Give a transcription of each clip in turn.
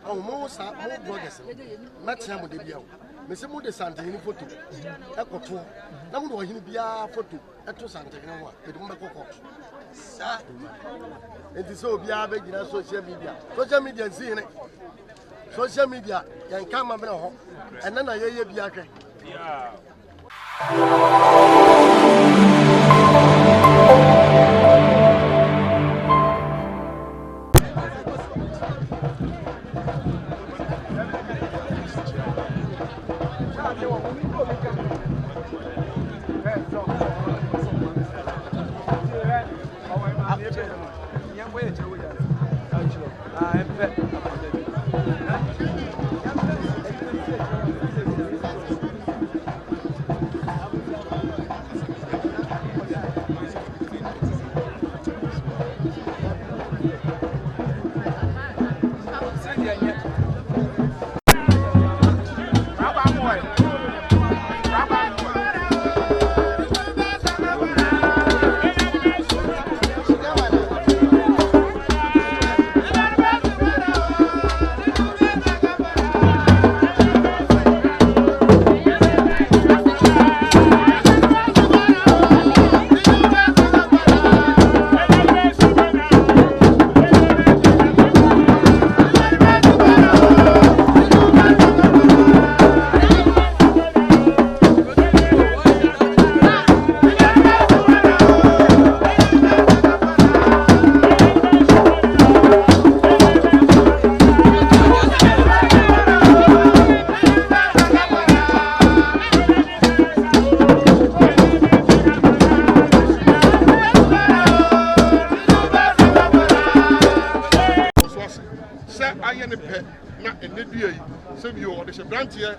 Oh, most bloggers. Maximum de Biao. Miss Moody Asante photo. Echo. Now, no, he'll be a photo. At Asante, the Dumbaco. It is so be a big social media. Social media is in it. Social media can come up and then I hear you. Yeah.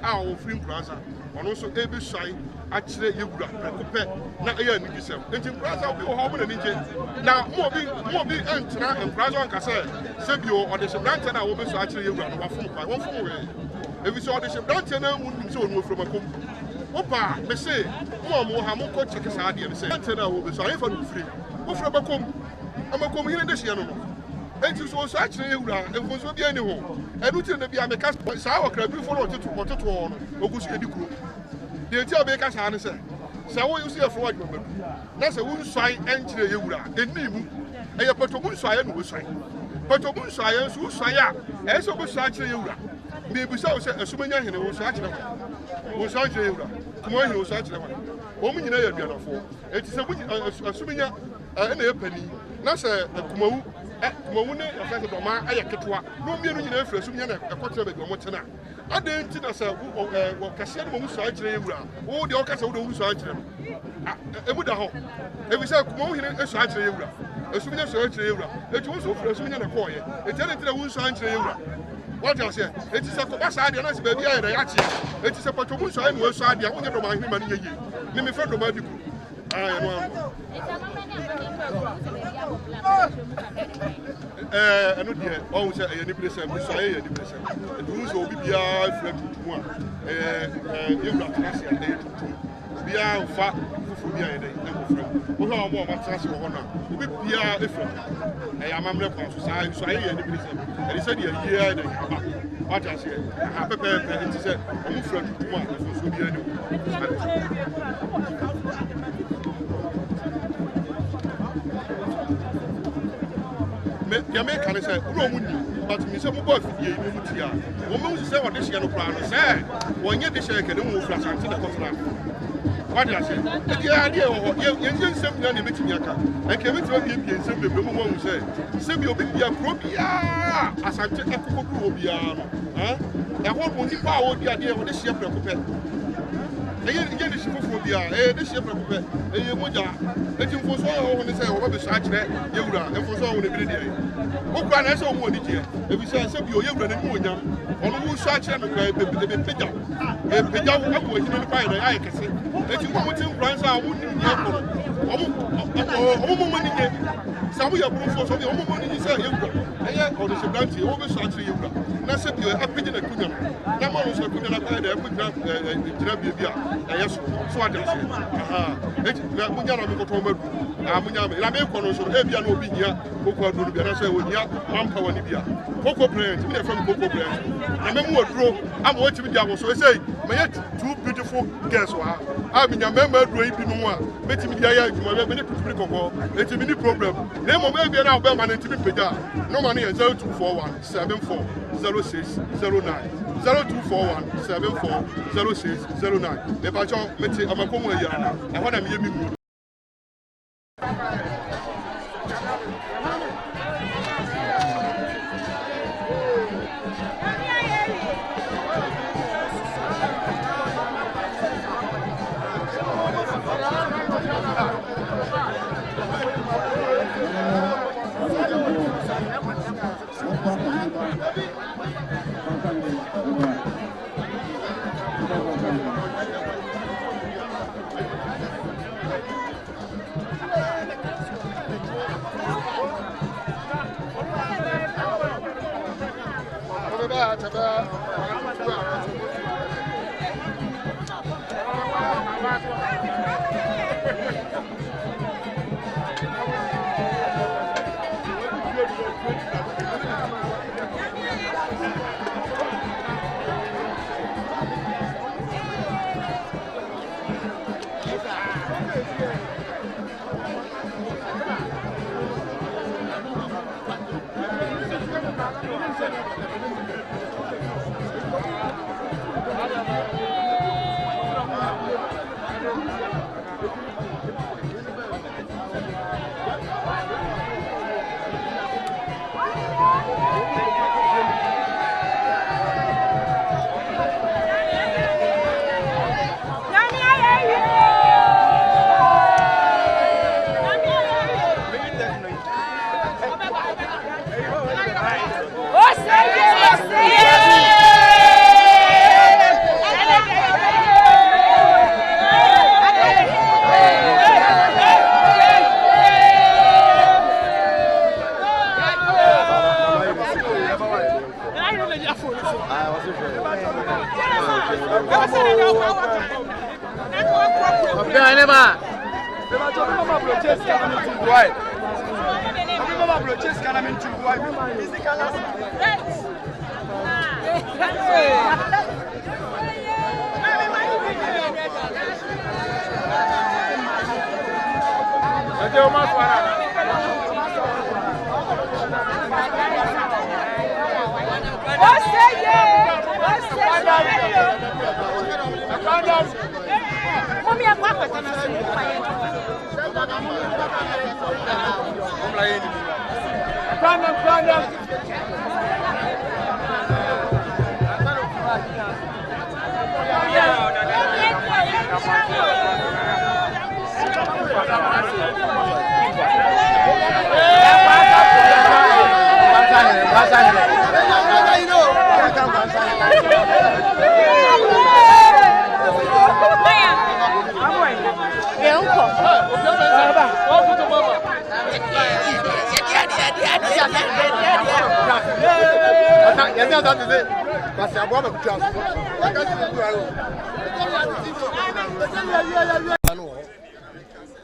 Our free plaza, and also every side actually you would not a year in yourself. And in Plaza, we will have an engine. Now, more be enter and Plaza and Cassa, Sebio or the Shabrantan, I will be actually you run one from away. If we saw the Shabrantan, wouldn't so move from a cook. Opa, they say, more Hamoko check us out and say, Antena will be sorry for free. Who from a comb? I'm a comb here in this year. And you saw actually you run and was be anyone. And we tell the Biamacas, Sour Crab before to water to on, or go see the group. The entire bakers answer. So you see a fraud woman. That's a wound sign entry you run. And name a Potomun Science will say. Potomun Science will say, as of a actually you run. Maybe so, assuming I was actually you run. Come on, you was actually one. Woman, you know, you're beautiful. It is assuming a penny. That's a Kumu. Mamune, a friend of my Ayakatwa, no mere in a fresh union, a quarter of a Motana. I didn't as a Cassian Musa, or the Ocas of the Musa. I would have. If we say Kumo, a Science, a souvenir search, it was also fresh in a coin, a tenant of the Musa. What I say, it is a Cobasa, and as baby, it is a Potomusa, and was I want to remind him and you. Let me friend of my people. I know the always a person, we say a person. The rules will be a friend one. You got to be a fat behind it. We have more matters of honor. We be a friend. I am a member of society, so I am the person. And he said, yeah, what I say, I have a paper, and he said, I'm friend one, so be a Jamaica is a Roman, but Miss Bob, woman say what this year plan say. When you dish can move flash until the contract. What I say? The idea of young seminary meeting Yaka, I came to a people and simply woman say, Semi will be a propia as I take a copiano. And what will you power the idea of this year? Again, this is for the this year, a Yamuja, let him for so on the side of the side, Yura, and for so on the video. What can I say? What did you? If we say, you and Munya, on who such and the Pidja, a Pidja, I'm going to buy the eye. If you want to branch out, wouldn't you? Some of your proof for the money is a Yura, or the Shabranti, always answer Yura. That's it, you're a pigeon at Kuna. Now, I was a good idea. Yes, so I just say, Munyama, I may call also Abian Obia, who could do the wonya manpower ni bia koko brand me from koko brand na me mu oduro am wo timi dia wo so say me two beautiful girls wa am nya me aduro ibi no mu a betimi dia ya adwuma me ne tuturi koko etimi ni problem na mo me bia na obe ma na timi peda no ma na 0241 740609 0241740609 le ba cho meti amakomu ya na ho na me yemi mu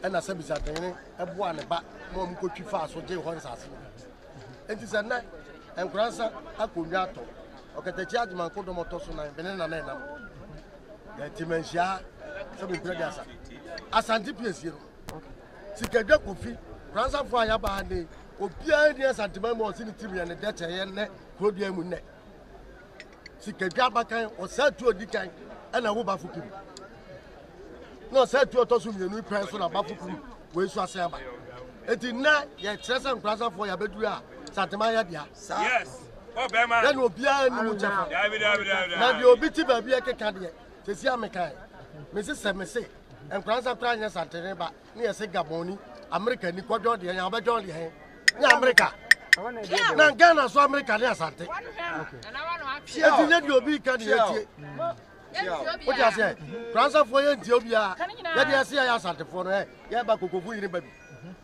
and I said, a one back, Mom could be fast for Jay Hornsas. It is a night, and grandson, Acunato. Okay, the judgment could not toss on Benana. The Timensia, some Pregas. Asante Kingdom. Sikajak Kofi, grandson for Yabani, Opia, Santimamo, City, and the Dutch and Codium. Sikajabaka or said to a decay, and a Baffoe. No, said to a toss with a new person about Baffoe, where you are saying. It is not yet Treasant Plaza for your bedroom, Santamaya. Yes. Oh, Bama. Then will be a new job. Now you'll be to be a candidate. To see American. Mrs. Semese, and Pranza Pranya Santaneba, near Segaboni, American, Nicodo, and Abajoli. America. Now Ghana, so American, Asante. You'll be candidate. What I say? Pranza for Ethiopia. Let us see Asante for her. Yabaku in the baby.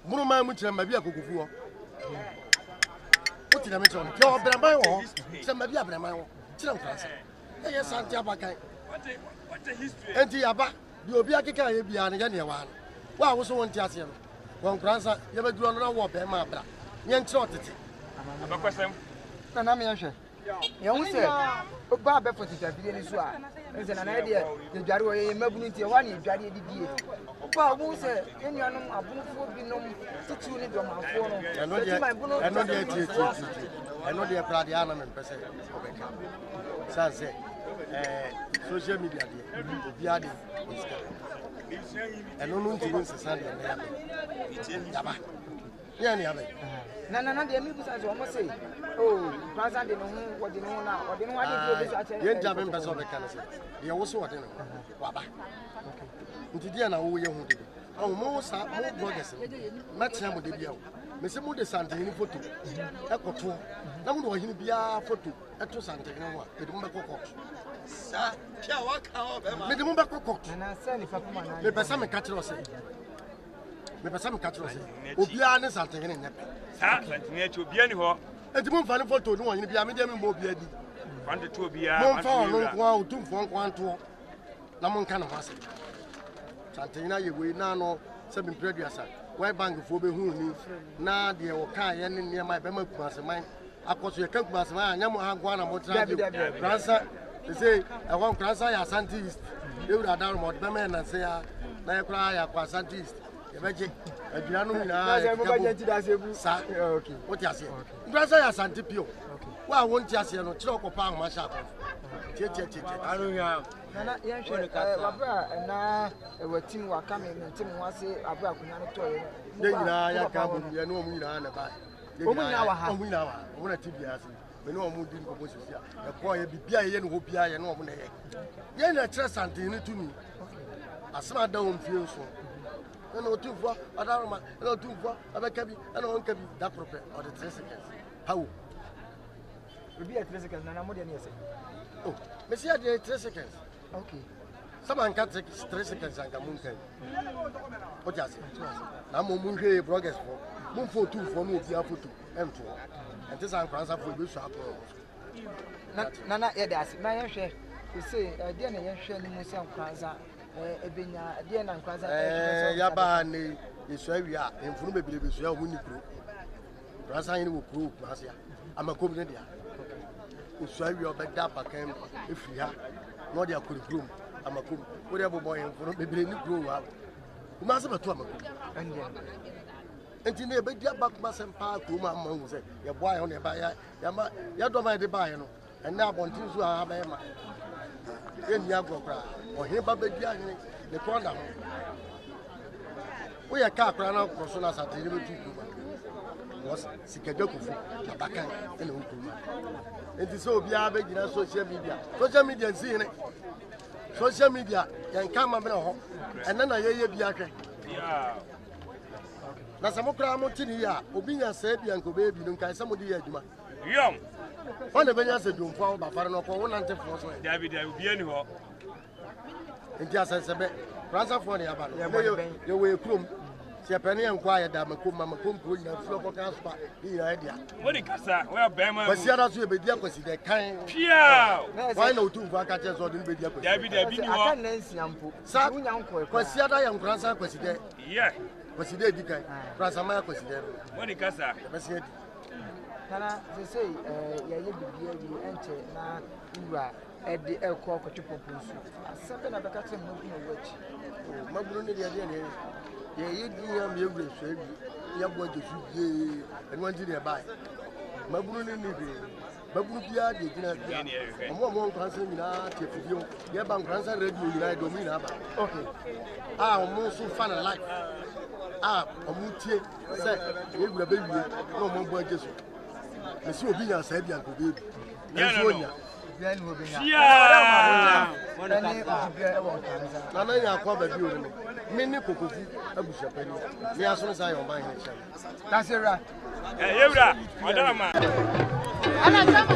Muruma Mucha Mabia Kufu. What did I mention? Your Bramayo, some Mabia Bramayo, Chilam. Yes, Santiago. What the history? And the Abba, you'll be a kicker behind any one. Why was so one Tiasian? One Pranza, you ever do another war, Bemabra. Young shorted. Abakwasem. Na me hwe. Ye hu se oba be for titafide ni so a. Nse na na de ye dware wo ye mabunu ntie wa ne dware didie. Oba hu se enuanom abunfo binom titu ni domafo no. Eno de tie. Eno de pra de ana me pese obeka. Sanse social media de bia de iska. Eno no ntini nsesa de na ya. Yaba. Yeah, ni abe. Na de mi busa so mo say. Oh, Nkoranza de no hu, wo de no na, wo de no wa de bi so ache. Ye nja be mbe so be kan se. Ye wo so wo de no. Wa ba. Nti dia na wo ye hu de. Oh, mo sa mo bloggers. Ma tia mo de bia wo. Me se mo de Asante ni photo. E koto. Na mo no hini bia photo. E to Asante ni wa. E de mo be kokko. Sa, pia wa ka o be ma. Me de mo be kokko. Na se ni fa kuma na. Me pesa me ka kire o se. Me pesa me ka kire o se. Obia ne Asante ni nya. Sa, ni echi obia ni ho. Enti mo mfa ne photo no hini bia me de me mo obia di. Fande to obia. Mo mfa no ko a otumfo nko anto. Na mo nka ne ho ase. Asante ni na ye we na no se bi producer. Why bank for be hu ni na de o kan ye ne ne ma be ma kumaseman akoso ye kan kumaseman anya mo ha gwa na mo tra de Nkoranza they say I want Nkoranza ya Asante East they would down mo be me na say ya na ye kra ya kwa Asante East ye beje adua no na na mo ba nti da se bu sa okay what you say Nkoranza ya Asante pio wa won ti ase no kire okopa ahoma sha akọ che anu ya na ye hwe wabra na watim waka me ntim ho ase abra akunya no toye ne nyina ya ka bo ye no mu nyina na ba o mu nyina wa ha o mu nyina wa o na TV ase me no mu di ko sisi a e ko ye bibia ye no bia ye no mu na ye na kire Asante ni tumi asema da won fie so na otumfo adaroma na otumfo abeka bi na on ka bi da prope or the 3 seconds how Obi at 3 seconds na mo de na say. Oh, me see at 3 seconds. Okay. Someone can take 3 seconds and come on. What just? Na mo mun hwe bloggers for. Mun photo for no obi photo M2. And this Nkoranza for be so apro. Na ye da say. Na ye hwe. We say dey na ye hwe ni mo say Nkoranza ebenya dey na Nkoranza ya ba ni yeso awia emfunu bebele be so ya hu ni kro. Nkoranza yin wo kro asia. Amakom ne dia. So we obey that back if we have no dia kurikulum amakum we dey boy for bebere ni grow wa kuma se beto amakum enti na be dia back ma sempa ko ma ma hu se ye boy ho ne ba ya ma ya do ma de ba ye no en na abontin so ha ba ye ma ye ni agokra o he ba be dia ni ne ko na ho we ya ka akra na ko so na Asante ni be tu ko was sikajo kufu abakan ene hukuma enti so bia be gina social media nsi social media yan kama me ho ene na ye bia hwe na samokra mo tini ya obi nya sa bia nko be bi no nkai sa mo di ya adwuma Yom. wona be nya sa dwumfa ba fare no ko wona nte fo so David obia ni ho. enti asense be Nkoranza fo ne aba no ye we krom se pene enko aye da makom ko nyina flo ko kan spa ni na dia Wodi kasa, we be ma. kwasi ada so e be dia kwasi de kan Pia. why na otumfo aka che so de be dia kwasi David ni ho. aka na nsiampo sa unya nko kwasi ada ya Nkoranza kwasi de Yeah. kwasi de di kan Nkoranza ma kwasi de Wodi kasa. kwasi de kana se say ye bibia bi enche na ura edi ekọ kwetwopopo nsu asabe na beka che mo no wachi maburu ne dia ne ye di ya me egure so ebi ya bo jesu ye enu anji ne bai maburu ne bi maburu bia de gina bia mo Nkoranza nyina tefibio ye ba Nkoranza radio nyina do mi na ba okay mo so fan life mo tie se ye egure be wie no mo bo jesu me si obi nya sa bia ko be bi enso nya bia ni obi nya na na ya kwa ba bi o ni me ni kokofu abusha pani me aso ne sa yo ban he sha tasira Yewra, Adama. ana chama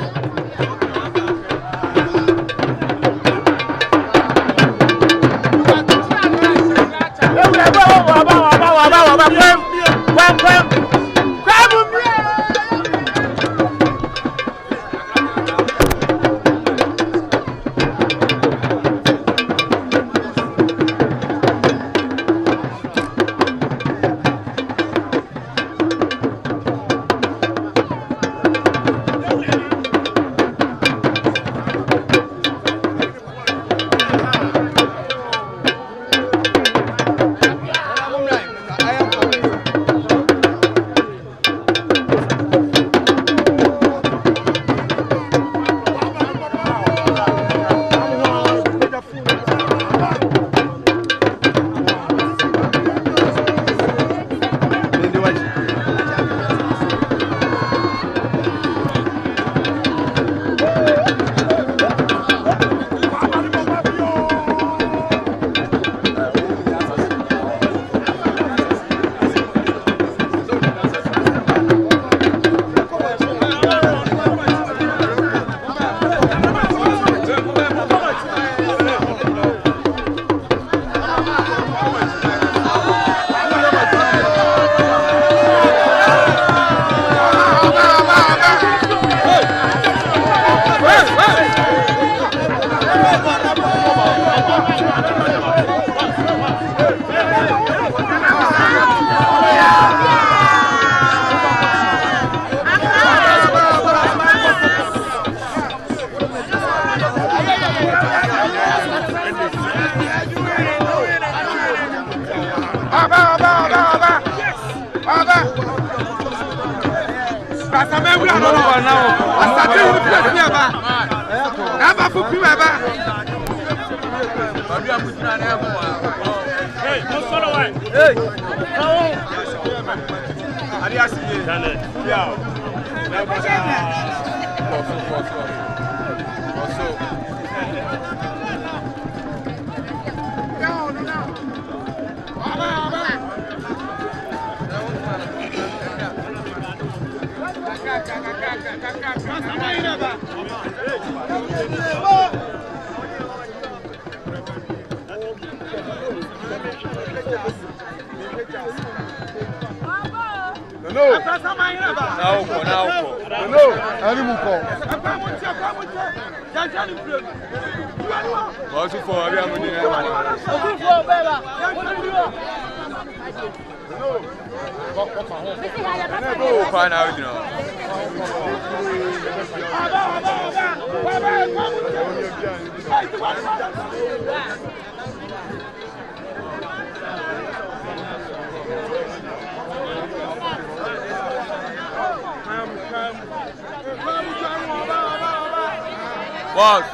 Boss,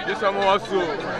this one also.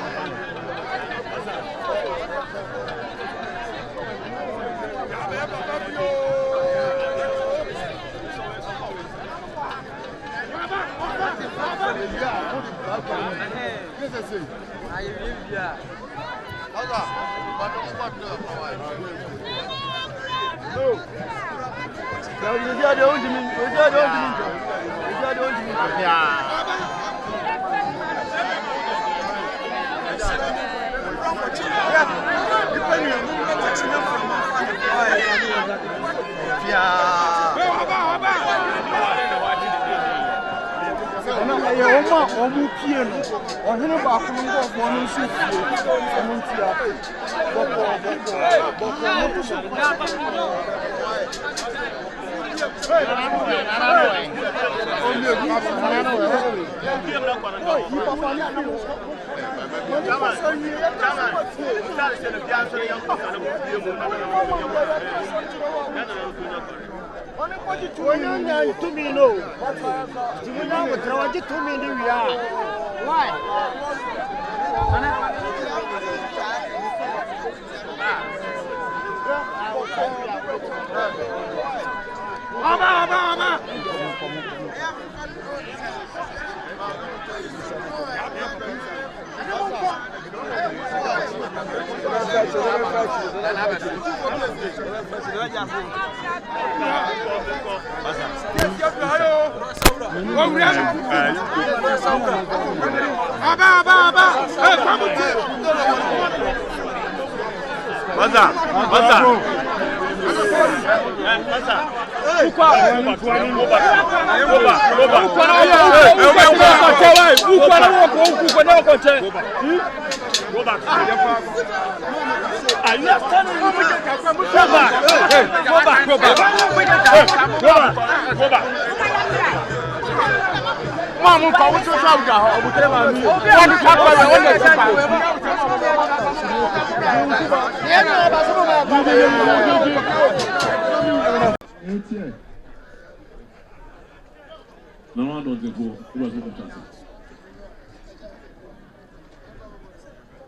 No, I don't think it was a chance.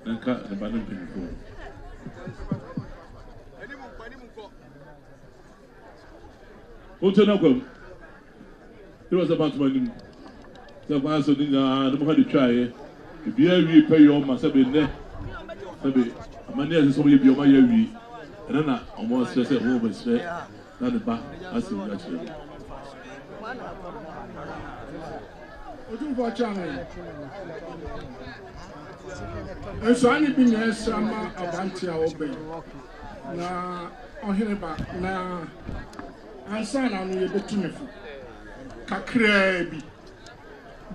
And cut the bottom people. What's your number? It was about money. The master didn't know how to try it. If you pay your master, maybe a man is so you my year. And then I almost said, oh, but say, not the back. I see that. And so I been here some Avantia obey. Na Ohineba na Ansan on the Betunif Kakrebi.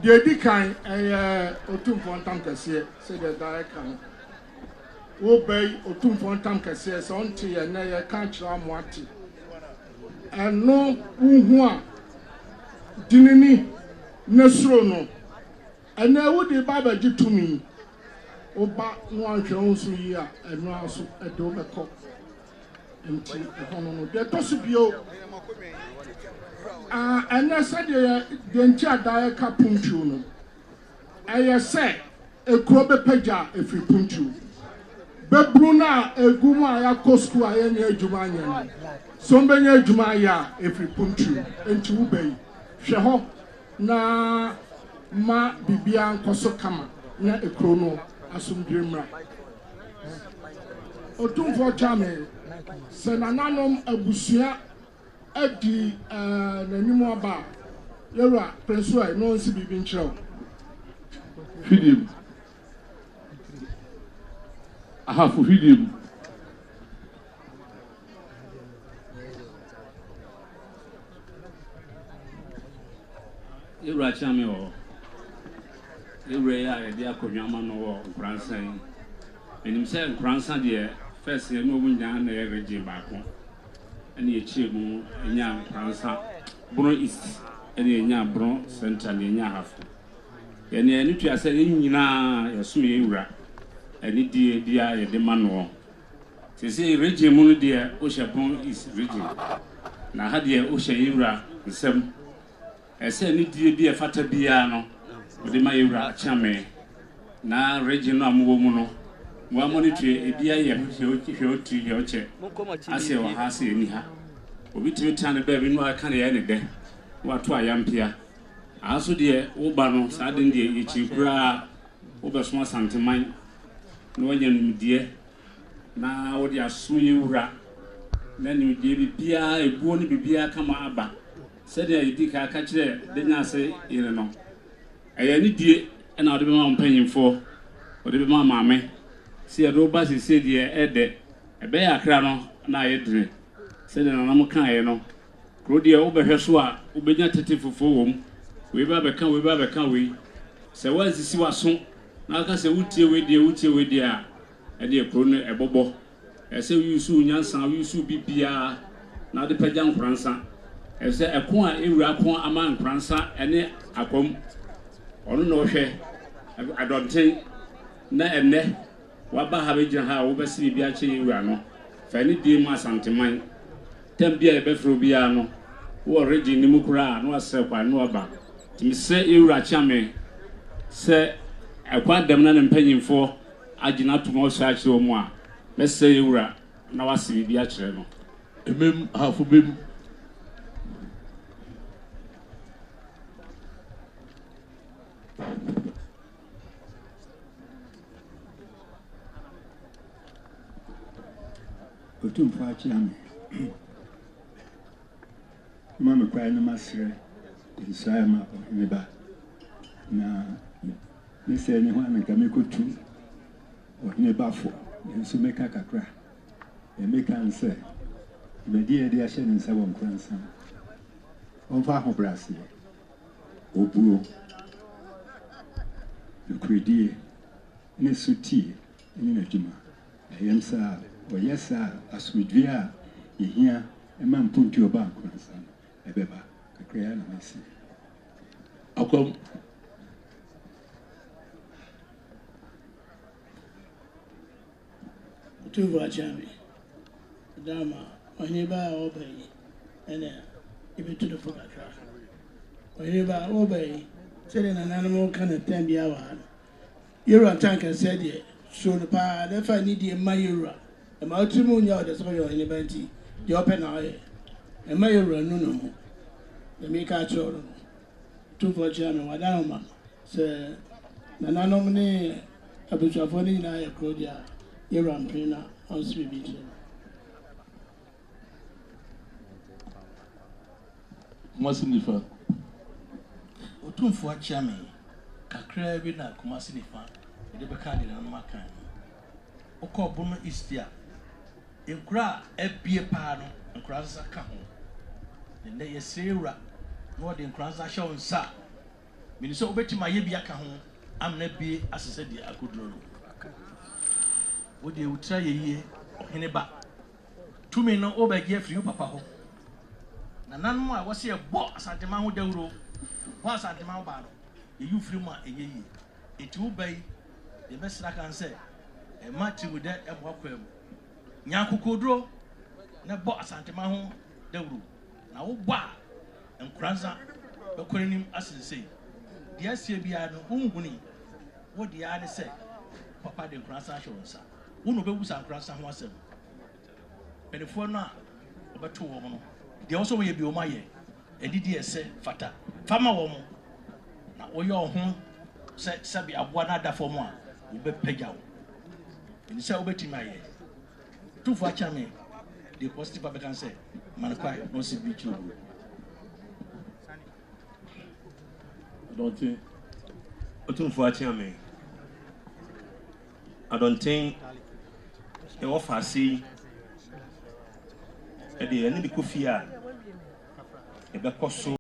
The Edikan a Otum Fontam Cassia said the Diakan. Obey Otum Fontam Cassia, Sonti and Naya Kantra Mwati. And no Unhua Dinini Nesrono. And I would the Baba did to me. Oba one Jones here and also a Domeco. And the Honor, there possibly and I said the entire diet capunchu. I say a crobbe peja if you punchu. Bebruna a guma ya kosku ayenye jumanya. Sombenye jumaya if you punchu into ubei. Sheho na ma bibia koso kama na e krono asumdwemra. Otumfo chame se nananom abusua adi nanimu aba yewra prince wa no nsi bibi nkyerɛw Fidim. Ahafu Fidim. Yewra chame o. Yewra ya de akonwama no wo Nkoransan. Enim se Nkoransan de first year no munya na ye reje baako. Ene echi mu enya Nkoransan. Bro East ene enya Bro Central enya hafu. Ene ene twa se nyina yesum yewra. Ene die bia ye de mano. Se reje mu no de o Bro East region. Na ha de o yewra nsem. Ese ni die bia fata bia no. De ma yewra chame. Na region no amwo mu no. Wa monitor ebia ye hwe ase wa ha se ni ha obi timi tan ba bi no aka na ye ne de wa to ayampia aso de wo ba no sa de de echi kura wo be so Asante man no wanya numdie na wo de aso yewura na numdie bibia ebuo ni bibia kama aba se de yidi ka aka kire de nya se ire no eye ni die na wo de be ma mpanyimfo wo de be ma maame si adoba si se die ede ebe ya kra no na ayedre se de nanam kan ye no kro die wo behwe so a wo benya tete fofo wom we ba be kan we se wa sisi waso na aka se wutie we die a ede kro no ebobo ese yusu nyansa yusu bibia na de pagya Nkoransan ese ekon a ewura kon ama Nkoransan ene akom ono no hwe adonten na enne waba ha be gina ha wo be si bia che yewura no fa ni die mu Asante man tem bia e be fro bia no wo region ni mu kura no asɛ kwa no aba timi sɛ yewura chame sɛ akwa dem na mpanyimfo agina to mo sɛ akyerɛ mu a be sɛ yewura na wasi bia kyerɛ no Emem hafu bem. Otumfo akyame mama kwai na masre insaya ma meba na nese ni hwa nka mekotu ohine Baffoe nso meka kakra meka nse medi edi ahye ne nsa wɔ Nkoransan onfa ho brase obuo ukredie ne sutie ni na dwuma ayemsa oyesa asumdwea yehia ema mpunti oba Nkoransan ebeba kakra ya na mesi Akom. Tuvo achami. Dama oniba obey ene ibitu do foka tra. Oniba obey sele na nanamu kana tambia wa. Yura tanka said ye so the pa the fa need ye mayura. E ma otimu nya de so yo oniba nti de open na ye. E mayura no no. The make a choro. Tuvo achami wadama se na nanamu ne abuchafo ni na ye krodia. Yewra mpena onsibi bitu. Kumasi nifa. Otumfo achame kakra bi na Kumasi nifa de beka de na makan. Okobono istia. Enkura ebie pa no Nkoransan ka ho. Ne yesewra no de Nkoransan hye onsa. Mini so obetima ye bia ka ho amna bie asese de akoduro no. Ode utra yeye ohene ba tumi no obagi afiri papa ho na nanmu a wose ye bo Asante man ho dawuro bo Asante man ba no ye yufiri mu a eyeyi eti ubai de besra kan se e mati mu de e bo akwam nya kokoduro na bo Asante man ho dawuro na wo bo a Nkoranza bekɔrenim asensei deɛ asie bia no honhuni wo deɛ ane sɛ papa de Nkoranza ahwɛ nsa wo no bɛbusa Nkoranza ho asɛm pɛnifoɔ no a ɔbɛto wɔ mo no deɛ wo so wɔyɛ bi wo ma yɛ ɛdidi ɛsɛ fata fama wɔ mo na woyɛ ɔho sɛ sɛbi aboa no ada fam a wobɛpagya wo ɛni sɛ wobɛtumi ayɛ tufo akyɛ me the positive African say manakwa no see beach you I don't think tufo akyɛ me I don't think e offer see e dey any be kofia e be koso